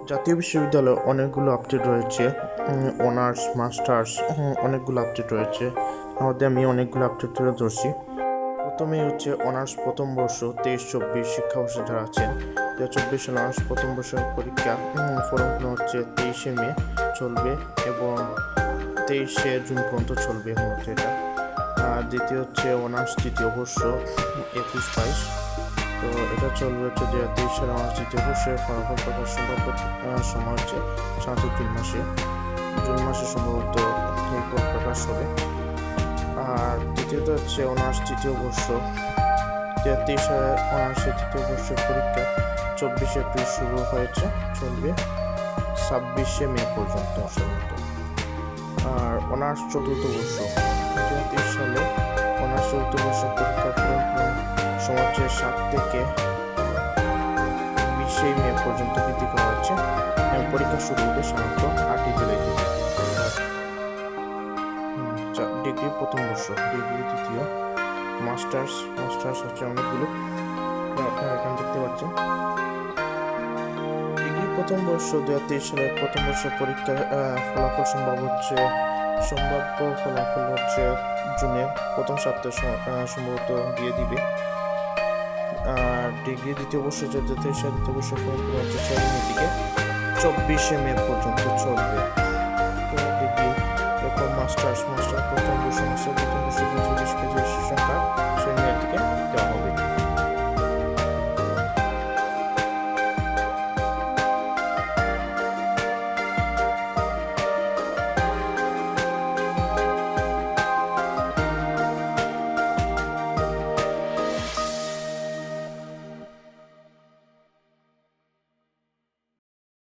জাতীয় বিশ্ববিদ্যালয়ে অনেকগুলো আপডেট রয়েছে। অনার্স মাস্টার্স অনেকগুলো আপডেট রয়েছে। আমাদের আমি অনেকগুলো আপডেট তুলে ধরছি। প্রথমেই হচ্ছে অনার্স প্রথম বর্ষ 23-24 শিক্ষাবর্ষে যারা আছেন 2024 সালে অনার্স প্রথম বর্ষের পরীক্ষা ফর্মগুলো হচ্ছে 23শে মে চলবে এবং 23শে জুন পর্যন্ত চলবে মূলত এটা। আর দ্বিতীয় হচ্ছে অনার্স দ্বিতীয় বর্ষ 21-22, তো এটা চলবে হচ্ছে 2023 সালে অনার্স দ্বিতীয় বর্ষের ফলাফল প্রকাশ সম্ভব সময় হচ্ছে সাধারণত জুন মাসে সম্ভবত রিপোর্ট প্রকাশ হবে। আর দ্বিতীয়ত হচ্ছে অনার্স তৃতীয় বর্ষ 2023 সালে অনার্সের তৃতীয় বর্ষের পরীক্ষা 24শে এপ্রিল শুরু হয়েছে, চলবে 26শে মে পর্যন্ত সম্ভবত। আর অনার্স চতুর্থ বর্ষ 2023 সালে অনার্স চতুর্থ বর্ষের পরীক্ষার সময় হচ্ছে 7 থেকে 20শে মে পর্যন্ত বৃদ্ধি করা হচ্ছে এবং পরীক্ষা শুরু হবে সাধারণত 8ই জুলাই থেকে। ডিগ্রি প্রথম বর্ষ, ডিগ্রি দ্বিতীয়, মাস্টার্স হচ্ছে অনেকগুলো, আপনারা এখানে দেখতে পাচ্ছেন। ডিগ্রি প্রথম বর্ষ 2023 সালের প্রথম বর্ষ পরীক্ষার ফলাফল সম্ভাব্য ফলাফল হচ্ছে জুনের প্রথম সপ্তাহে সম্ভবত দিয়ে দিবে। আর ডিগ্রি দ্বিতীয় বর্ষ 2023 সালের দ্বিতীয় বর্ষ পরীক্ষা হচ্ছে 4 মে থেকে 24শে মে পর্যন্ত চলবে। ডিগ্রি এরপর মাস্টার্স প্রথম বর্ষ